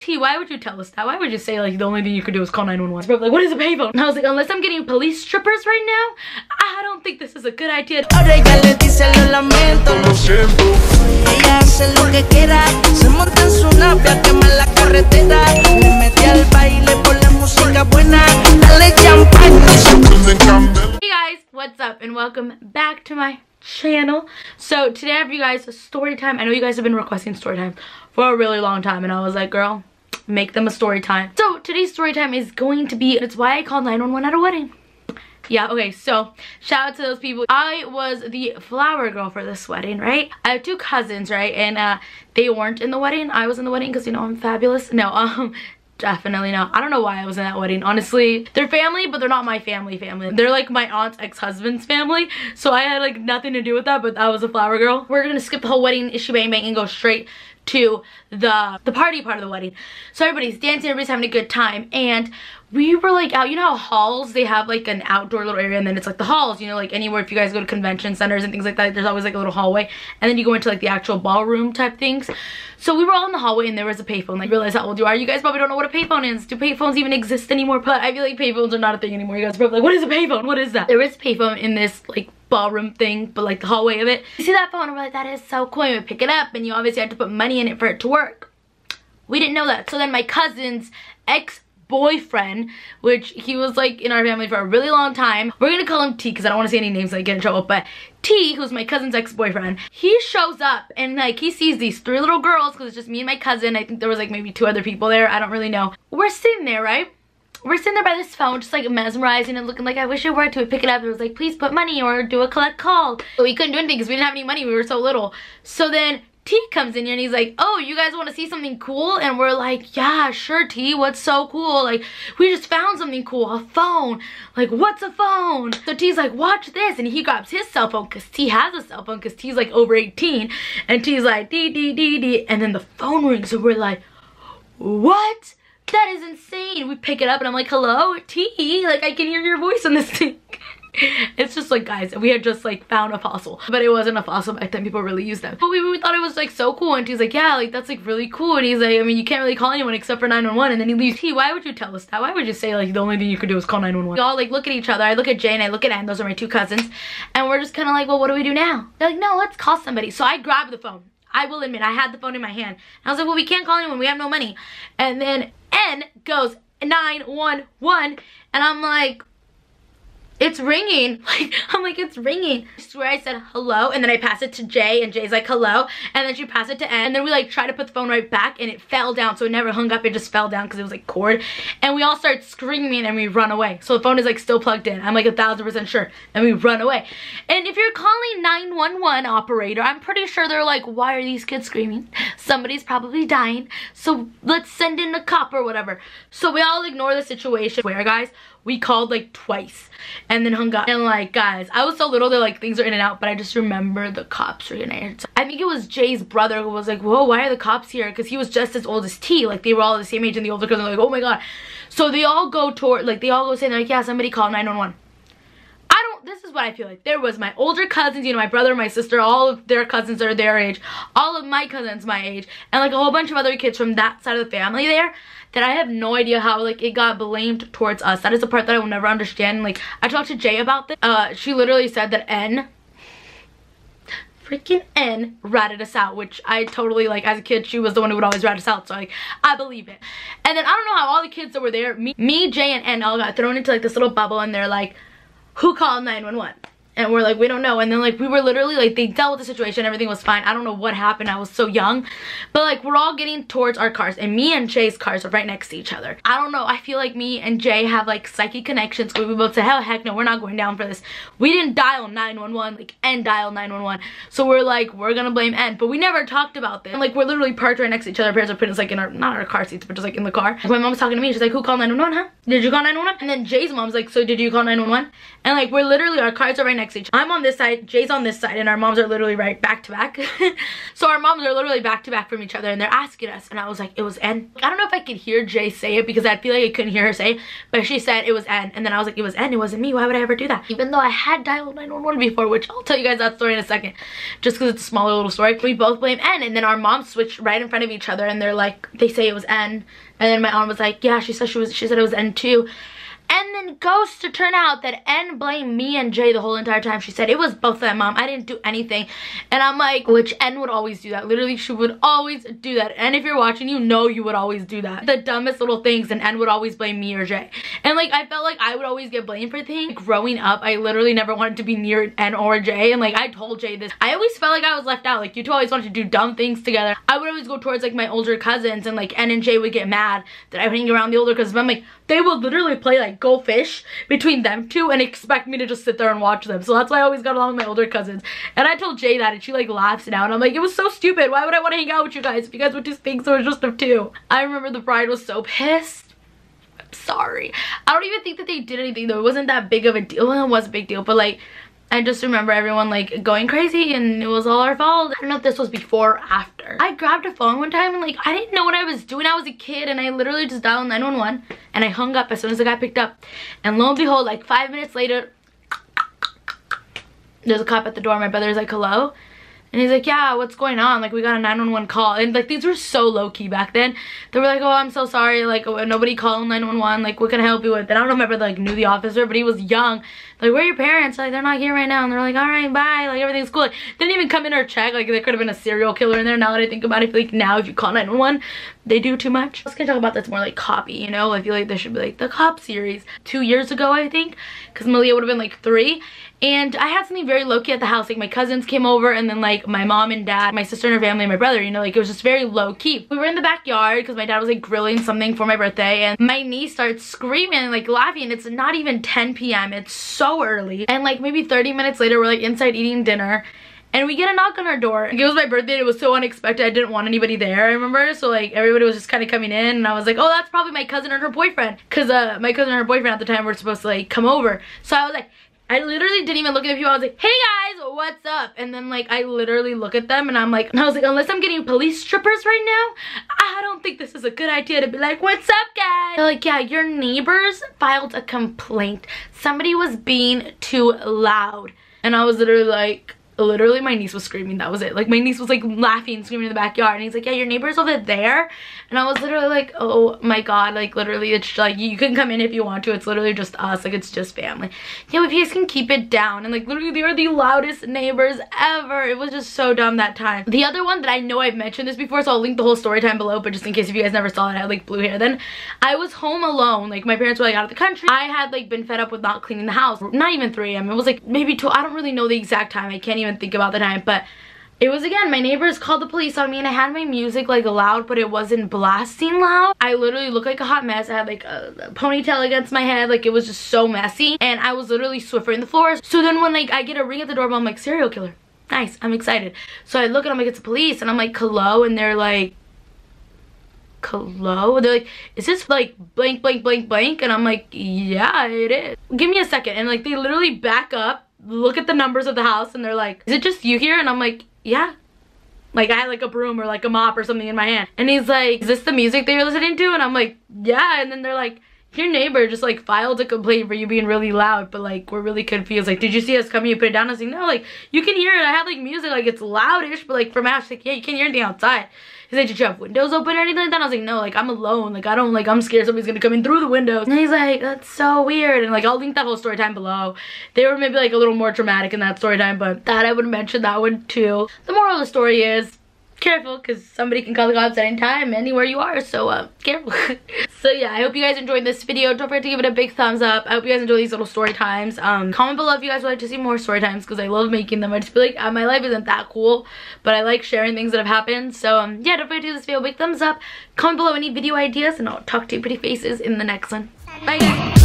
T, why would you tell us that? Why would you say like the only thing you could do is call 911? Bro, like, what is a payphone? And I was like, unless I'm getting police strippers right now, I don't think this is a good idea. Hey guys, what's up and welcome back to my channel. So today I have you guys a story time. I know you guys have been requesting story time for a really long time and I was like, girl, make them a story time. So today's story time is going to be, it's why I called 911 at a wedding. Yeah, okay, so shout out to those people. I was the flower girl for this wedding, right? I have two cousins, right? And they weren't in the wedding. I was in the wedding because, you know, I'm fabulous. No, definitely not. I don't know why I was in that wedding, honestly. They're family, but they're not my family. They're like my aunt's ex-husband's family. So I had like nothing to do with that, but I was a flower girl. We're gonna skip the whole wedding issue bang bang and go straight to the party part of the wedding. So everybody's dancing, everybody's having a good time, and we were like out, you know how halls, they have like an outdoor little area and then it's like the halls, you know, like anywhere if you guys go to convention centers and things like that, there's always like a little hallway and then you go into like the actual ballroom type things. So we were all in the hallway and there was a payphone. Like, realize how old you are. You guys probably don't know what a payphone is. Do payphones even exist anymore? But I feel like payphones are not a thing anymore. You guys are probably like, what is a payphone? What is that? There is a payphone in this like ballroom thing, but like the hallway of it. You see that phone and we're like, that is so cool. You would pick it up and you obviously had to put money in it for it to work. We didn't know that. So then my cousin's ex-boyfriend, which he was like in our family for a really long time, we're gonna call him T because I don't want to say any names like get in trouble, but T, who's my cousin's ex-boyfriend, he shows up and like he sees these three little girls because it's just me and my cousin. I think there was like maybe two other people there, I don't really know. We're sitting there, right? We're sitting there by this phone just like mesmerizing and looking like I wish it worked. We pick it up, it was like please put money or do a collect call. But we couldn't do anything because we didn't have any money, we were so little. So then T comes in here and he's like, oh, you guys want to see something cool? And we're like, yeah, sure, T, what's so cool? Like, we just found something cool, a phone. Like, what's a phone? So T's like, watch this. And he grabs his cell phone because T has a cell phone because T's like over 18. And T's like, dee, dee, dee, dee. And then the phone rings. So we're like, what? That is insane. We pick it up and I'm like, hello, T? Like, I can hear your voice on this thing. It's just like, guys, we had just like found a fossil, but it wasn't a fossil back then. People really used them, but we thought it was like so cool. And he's like, yeah, like that's like really cool. And he's like, I mean, you can't really call anyone except for 911. And then he leaves. T, why would you tell us that? Why would you say like the only thing you could do is call 911? We all like look at each other. I look at Jay and I look at Ann. Those are my two cousins, and we're just kind of like, well, what do we do now? They're like, no, let's call somebody. So I grabbed the phone. I will admit I had the phone in my hand. I was like, well, we can't call anyone, we have no money. And then N goes 911 and I'm like, it's ringing. Like, I'm like, it's ringing. I swear I said hello, and then I pass it to Jay, and Jay's like, hello, and then she passed it to N, and then we like try to put the phone right back, and it fell down, so it never hung up, it just fell down because it was like cord, and we all start screaming, and we run away. So the phone is like still plugged in. I'm like 1000% sure, and we run away. And if you're calling 911 operator, I'm pretty sure they're like, why are these kids screaming? Somebody's probably dying, so let's send in a cop or whatever. So we all ignore the situation. Where, guys, we called like twice and then hung up. And like, guys, I was so little that like things are in and out, but I just remember the cops were in there. I think it was Jay's brother who was like, whoa, why are the cops here? Because he was just as old as T. Like, they were all the same age, and the older cousins were like, oh my god. So they all go toward, like, they all go saying, like, yeah, somebody call 911. This is what I feel like. There was my older cousins, you know, my brother, my sister, all of their cousins are their age, all of my cousins my age, and like a whole bunch of other kids from that side of the family there that I have no idea how like it got blamed towards us. That is the part that I will never understand. Like, I talked to Jay about this. She literally said that freaking N ratted us out, which I totally, like, as a kid, she was the one who would always rat us out, so like, I believe it. And then I don't know how all the kids that were there, me, Jay, and N all got thrown into like this little bubble, and they're like, who called 911? And we're like, we don't know. And then like we were literally like, they dealt with the situation, everything was fine. I don't know what happened, I was so young, but like we're all getting towards our cars, and me and Jay's cars are right next to each other. I don't know, I feel like me and Jay have like psychic connections. We both said, hell, heck no, we're not going down for this. We didn't dial 911, like N dialed 911. So we're like, we're gonna blame N, but we never talked about this. And like we're literally parked right next to each other. Our parents are putting us like in our, not our car seats, but just like in the car. And my mom's talking to me, she's like, who called 911, huh? Did you call 911? And then Jay's mom's like, so did you call 911? And like we're literally, our cars are right next next to each other. I'm on this side, Jay's on this side, and our moms are literally right back to back. So our moms are literally back to back from each other, and they're asking us, and I was like, it was N. I don't know if I could hear Jay say it because I feel like I couldn't hear her say it, but she said it was N, and then I was like, it was N, it wasn't me. Why would I ever do that? Even though I had dialed 911 before, which I'll tell you guys that story in a second, just because it's a smaller little story. We both blame N, and then our moms switched right in front of each other, and they're like, they say it was N, and then my aunt was like, yeah, she said it was N too. And then goes to turn out that N blamed me and Jay the whole entire time. She said it was both of them, Mom. I didn't do anything. And I'm like, which N would always do that. Literally, she would always do that. And if you're watching, you know you would always do that. The dumbest little things, and N would always blame me or Jay. And like, I felt like I would always get blamed for things. Growing up, I literally never wanted to be near N or Jay. And like, I told Jay this. I always felt like I was left out. Like, you two always wanted to do dumb things together. I would always go towards like my older cousins, and like N and Jay would get mad that I would hang around the older cousins. But I'm like, they would literally play like Go Fish between them two and expect me to just sit there and watch them. So that's why I always got along with my older cousins. And I told Jay that, and she like laughs now, and I'm like, it was so stupid. Why would I want to hang out with you guys if you guys would just think so? It's just of two. I remember the bride was so pissed. I'm sorry. I don't even think that they did anything though. It wasn't that big of a deal. Well, it was a big deal, but like, I just remember everyone like going crazy, and it was all our fault. I don't know if this was before or after. I grabbed a phone one time, and like, I didn't know what I was doing. I was a kid, and I literally just dialed 911, and I hung up as soon as the guy picked up. And lo and behold, like 5 minutes later, there's a cop at the door. My brother's like, hello? And he's like, yeah, what's going on? Like, we got a 911 call. And like, these were so low-key back then. They were like, oh, I'm so sorry. Like, nobody called 911. Like, what can I help you with? And I don't remember, like, knew the officer, but he was young. Like, where are your parents? Like, they're not here right now. And they're like, all right, bye. Like, everything's cool. Like, didn't even come in or check. Like, there could have been a serial killer in there. Now that I think about it, I feel like now if you call 911, they do too much. I was gonna talk about that's more like copy, you know? I feel like there should be like the cop series 2 years ago, I think, because Malia would have been like 3. And I had something very low-key at the house. Like, my cousins came over, and then like my mom and dad, my sister and her family, and my brother, you know, like it was just very low-key. We were in the backyard because my dad was like grilling something for my birthday, and my niece starts screaming and like laughing. It's not even 10 p.m. It's so early, and like maybe 30 minutes later we're like inside eating dinner, and we get a knock on our door. It was my birthday. It was so unexpected. I didn't want anybody there, I remember. So like everybody was just kind of coming in, and I was like, oh, that's probably my cousin and her boyfriend, because my cousin and her boyfriend at the time were supposed to like come over. So I was like, I literally didn't even look at the people. I was like, hey guys, what's up? And then like I literally look at them, and I was like, unless I'm getting police strippers right now, I don't think this is a good idea to be like, what's up guys? They're like, yeah, your neighbors filed a complaint. Somebody was being too loud. And I was literally like, literally my niece was screaming. That was it. Like, my niece was like laughing, screaming in the backyard, and he's like, yeah, your neighbor's over there. And I was literally like, oh my god, like literally it's like, you can come in if you want to. It's literally just us. Like, it's just family. Yeah, if you guys can keep it down. And like literally they are the loudest neighbors ever. It was just so dumb that time. The other one that I know I've mentioned this before, so I'll link the whole story time below, but just in case if you guys never saw it, I had like blue hair then. I was home alone. Like, my parents were like out of the country. I had like been fed up with not cleaning the house. Not even 3 a.m. It was like maybe 2. I don't really know the exact time. I can't even think about the time, but it was, again, my neighbors called the police on me, and I had my music like loud, but it wasn't blasting loud. I literally looked like a hot mess. I had like a ponytail against my head. Like, it was just so messy, and I was literally Swiffering the floors. So then when like I get a ring at the doorbell, I'm like, serial killer. Nice, I'm excited. So I look, and I'm like, it's the police, and I'm like, hello, and they're like, hello? They're like, is this like blank blank blank blank? And I'm like, yeah, it is. Give me a second. And like they literally back up, look at the numbers of the house, and they're like, is it just you here? And I'm like, yeah. Like, I had like a broom or like a mop or something in my hand. And he's like, is this the music that you're listening to? And I'm like, yeah. And then they're like, your neighbor just like filed a complaint for you being really loud, but like we're really confused. Like, did you see us coming? You put it down? I was like, no, like you can hear it. I had like music, like it's loudish, but like from Ash, like, yeah, you can't hear anything outside. He's like, did you have windows open or anything like that? I was like, no, like I'm alone. Like, I don't, like, I'm scared somebody's gonna come in through the windows. And he's like, that's so weird. And like, I'll link that whole story time below. They were maybe like a little more dramatic in that story time, but that I would mention that one too. The moral of the story is, careful, because somebody can call the cops at any time anywhere you are, so careful. So yeah, I hope you guys enjoyed this video. Don't forget to give it a big thumbs up. I hope you guys enjoy these little story times. Comment below if you guys would like to see more story times, because I love making them. I just feel like my life isn't that cool, but I like sharing things that have happened. So yeah, don't forget to give this video a big thumbs up. Comment below any video ideas, and I'll talk to you pretty faces in the next one. Bye guys.